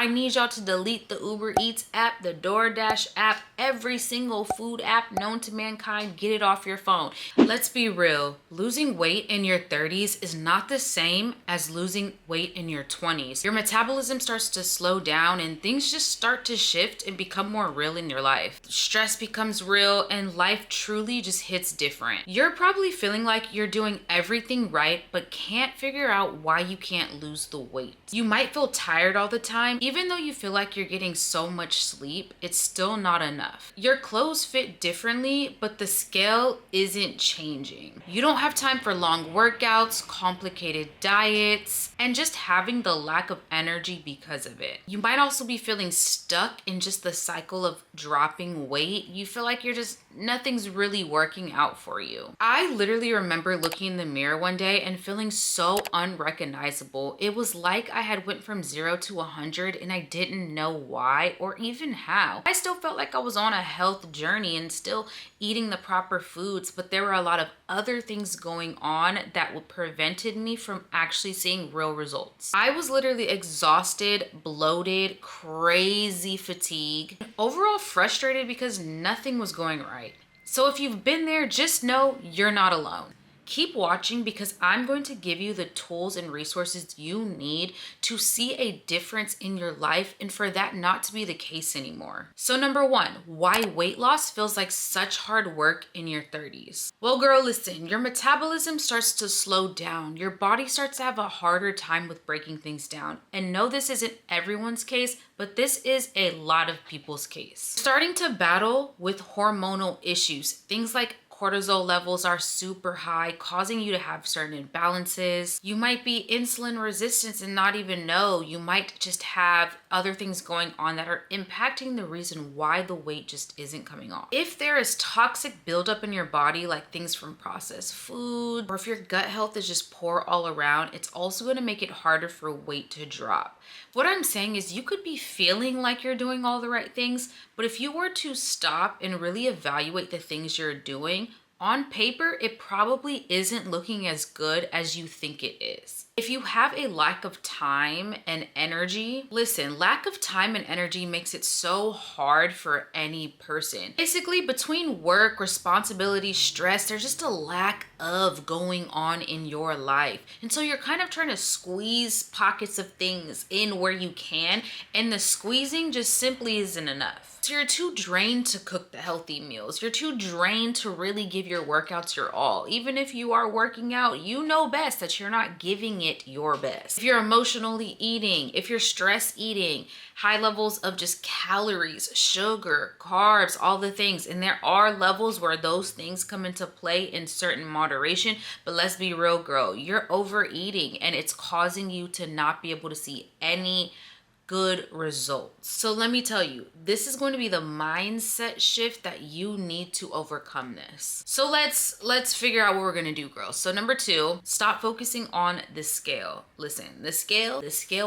I need y'all to delete the Uber Eats app, the DoorDash app, every single food app known to mankind. Get it off your phone. Let's be real. Losing weight in your 30s is not the same as losing weight in your 20s. Your metabolism starts to slow down and things just start to shift and become more real in your life. Stress becomes real and life truly just hits different. You're probably feeling like you're doing everything right, but can't figure out why you can't lose the weight. You might feel tired all the time. Even though you feel like you're getting so much sleep, it's still not enough. Your clothes fit differently, but the scale isn't changing. You don't have time for long workouts, complicated diets, and just having the lack of energy because of it. You might also be feeling stuck in just the cycle of dropping weight. You feel like nothing's really working out for you. I literally remember looking in the mirror one day and feeling so unrecognizable. It was like I had went from 0 to 100 and I didn't know why or even how. I still felt like I was on a health journey and still eating the proper foods, but there were a lot of other things going on that prevented me from actually seeing real results. I was literally exhausted, bloated, crazy fatigue, and overall frustrated because nothing was going right. So if you've been there, just know you're not alone. Keep watching because I'm going to give you the tools and resources you need to see a difference in your life and for that not to be the case anymore. So number one, why weight loss feels like such hard work in your 30s. Well, girl, listen, your metabolism starts to slow down. Your body starts to have a harder time with breaking things down. And no, this isn't everyone's case, but this is a lot of people's case. Starting to battle with hormonal issues, things like cortisol levels are super high, causing you to have certain imbalances. You might be insulin resistant and not even know. You might just have other things going on that are impacting the reason why the weight just isn't coming off. If there is toxic buildup in your body, like things from processed food, or if your gut health is just poor all around, it's also going to make it harder for weight to drop. What I'm saying is you could be feeling like you're doing all the right things, but if you were to stop and really evaluate the things you're doing, on paper, it probably isn't looking as good as you think it is. If you have a lack of time and energy, listen, lack of time and energy makes it so hard for any person. Basically, between work, responsibility, stress, there's just a lack of going on in your life. And so you're kind of trying to squeeze pockets of things in where you can, and the squeezing just simply isn't enough. So you're too drained to cook the healthy meals. You're too drained to really give your workouts your all. Even if you are working out, you know best that you're not giving it your best. If you're emotionally eating, if you're stress eating, high levels of just calories, sugar, carbs, all the things. And there are levels where those things come into play in certain moderation. But let's be real, girl, you're overeating and it's causing you to not be able to see any good results. So let me tell you, this is going to be the mindset shift that you need to overcome this. So let's figure out what we're going to do, girls. So number two, stop focusing on the scale. Listen, the scale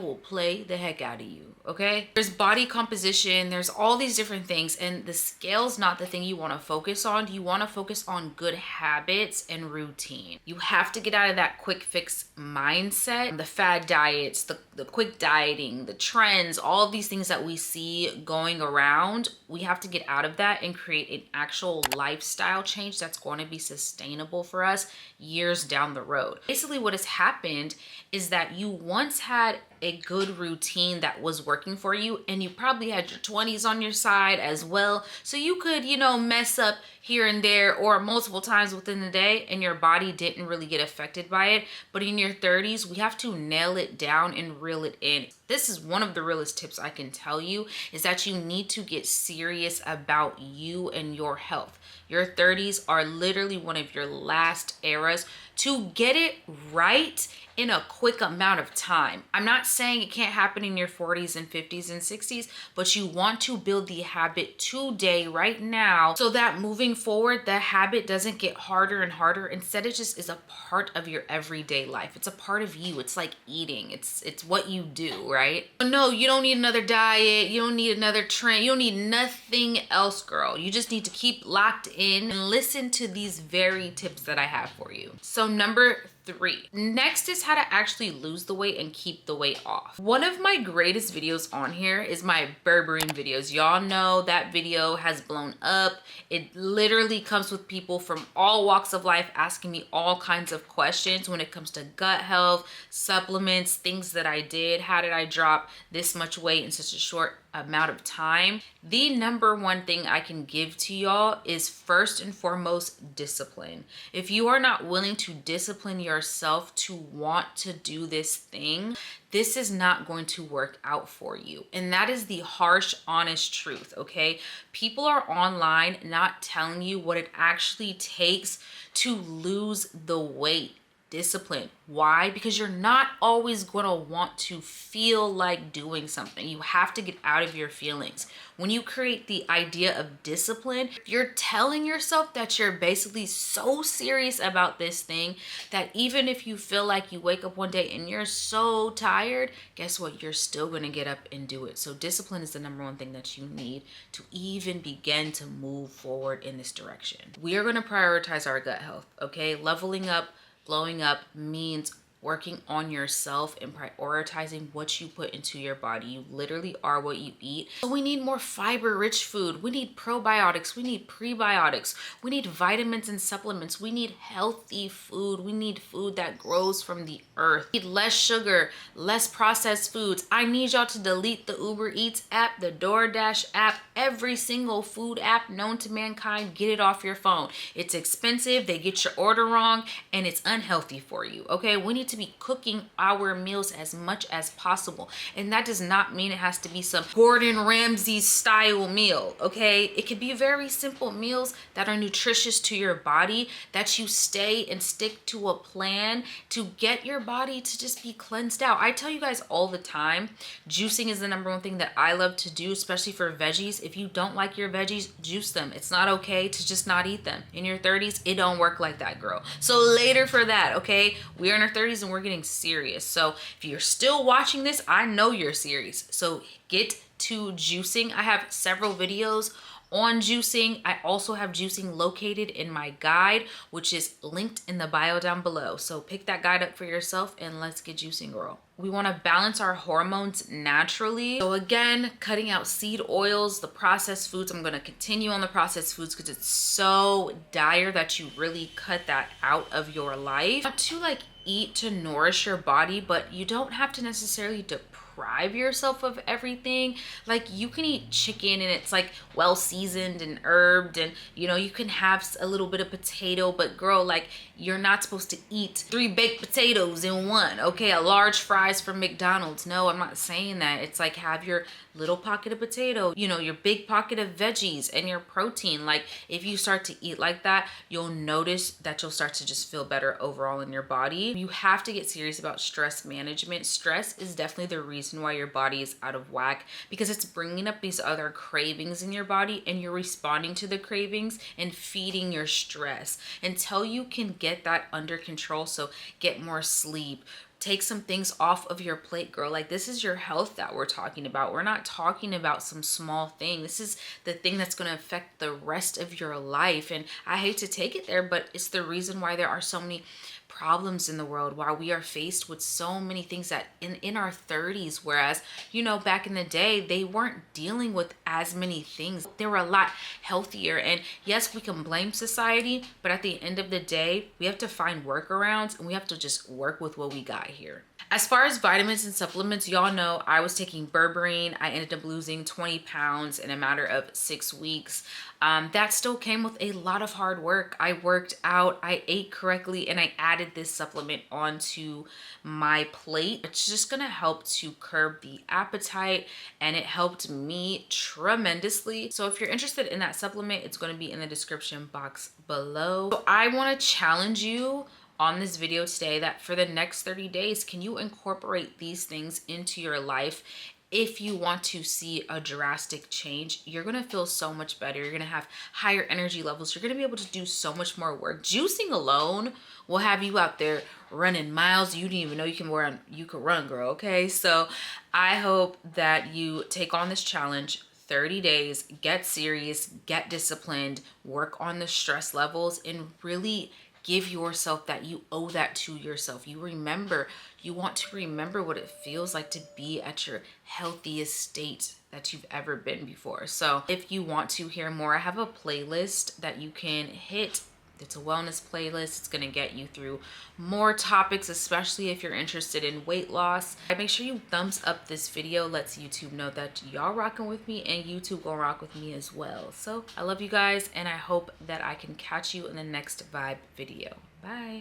will play the heck out of you, okay? There's body composition, there's all these different things, and the scale's not the thing you want to focus on. You want to focus on good habits and routine. You have to get out of that quick fix mindset, the fad diets, the quick dieting, the trends, all of these things that we see going around. We have to get out of that and create an actual lifestyle change that's going to be sustainable for us years down the road. Basically, what has happened is that you once had a good routine that was working for you, and you probably had your 20s on your side as well. So you could, mess up here and there or multiple times within the day and your body didn't really get affected by it. But in your 30s, we have to nail it down and reel it in. This is one of the realest tips I can tell you, is that you need to get serious about you and your health. Your 30s are literally one of your last eras to get it right in a quick amount of time. I'm not saying it can't happen in your 40s and 50s and 60s, but you want to build the habit today, right now, so that moving forward, the habit doesn't get harder and harder. Instead, it just is a part of your everyday life. It's a part of you. It's like eating. It's what you do, right? No, you don't need another diet. You don't need another trend. You don't need nothing else, girl. You just need to keep locked in and listen to these very tips that I have for you. So number 3. Next is how to actually lose the weight and keep the weight off. One of my greatest videos on here is my Berberine videos. Y'all know that video has blown up. It literally comes with people from all walks of life asking me all kinds of questions when it comes to gut health, supplements, things that I did. How did I drop this much weight in such a short amount of time? The number one thing I can give to y'all is first and foremost discipline. If you are not willing to discipline yourself to want to do this thing, this is not going to work out for you. And that is the harsh, honest truth, okay? People are online not telling you what it actually takes to lose the weight. Discipline. Why? Because you're not always going to want to feel like doing something. You have to get out of your feelings. When you create the idea of discipline, you're telling yourself that you're basically so serious about this thing that even if you feel like you wake up one day and you're so tired, guess what? You're still going to get up and do it. So discipline is the number one thing that you need to even begin to move forward in this direction. We are going to prioritize our gut health, okay? Leveling up, blowing up means working on yourself and prioritizing what you put into your body. You literally are what you eat. So we need more fiber rich food. We need probiotics. We need prebiotics. We need vitamins and supplements. We need healthy food. We need food that grows from the earth. We need less sugar, less processed foods. I need y'all to delete the Uber Eats app, the DoorDash app, every single food app known to mankind. Get it off your phone. It's expensive. They get your order wrong and it's unhealthy for you. Okay, we need to be cooking our meals as much as possible, and that does not mean it has to be some Gordon Ramsay style meal. Okay, it could be very simple meals that are nutritious to your body, that you stay and stick to a plan to get your body to just be cleansed out. I tell you guys all the time, juicing is the number one thing that I love to do, especially for veggies. If you don't like your veggies, juice them. It's not okay to just not eat them. In your 30s, it don't work like that, girl. So later for that, okay? We are in our 30s and we're getting serious. So if you're still watching this, I know you're serious. So get to juicing. I have several videos on juicing. I also have juicing located in my guide, which is linked in the bio down below. So pick that guide up for yourself and let's get juicing, girl. We want to balance our hormones naturally. So again, cutting out seed oils, the processed foods. I'm going to continue on the processed foods because it's so dire that you really cut that out of your life. Not to like eat to nourish your body, but you don't have to necessarily deprive yourself of everything. Like you can eat chicken and it's like well seasoned and herbed, and you know, you can have a little bit of potato, but girl, like you're not supposed to eat 3 baked potatoes in one, okay? A large fries from McDonald's. No, I'm not saying that. It's like have your little pocket of potato, you know, your big pocket of veggies and your protein. Like if you start to eat like that, you'll notice that you'll start to just feel better overall in your body. You have to get serious about stress management. Stress is definitely the reason why your body is out of whack, because it's bringing up these other cravings in your body and you're responding to the cravings and feeding your stress until you can get that under control. So get more sleep, take some things off of your plate, girl. Like this is your health that we're talking about. We're not talking about some small thing. This is the thing that's going to affect the rest of your life. And I hate to take it there, but it's the reason why there are so many problems in the world, why we are faced with so many things that in our 30s, whereas, you know, back in the day, they weren't dealing with as many things. They were a lot healthier. And yes, we can blame society, but at the end of the day, we have to find workarounds and we have to just work with what we got here. As far as vitamins and supplements, y'all know I was taking Berberine. I ended up losing 20 pounds in a matter of 6 weeks. That still came with a lot of hard work. I worked out, I ate correctly, and I added this supplement onto my plate. It's just gonna help to curb the appetite, and it helped me tremendously. So if you're interested in that supplement, it's gonna be in the description box below. So I wanna challenge you on this video today that for the next 30 days, can you incorporate these things into your life? If you want to see a drastic change, you're gonna feel so much better. You're gonna have higher energy levels. You're gonna be able to do so much more work. Juicing alone will have you out there running miles you didn't even know you could run, girl, okay? So I hope that you take on this challenge. 30 days, get serious, get disciplined, work on the stress levels, and really give yourself that. You owe that to yourself. You want to remember what it feels like to be at your healthiest state that you've ever been before. So if you want to hear more, I have a playlist that you can hit. It's a wellness playlist. It's going to get you through more topics, especially if you're interested in weight loss. Make sure you thumbs up this video. Lets YouTube know that y'all rocking with me, and YouTube gonna rock with me as well. So I love you guys, and I hope that I can catch you in the next vibe video. Bye.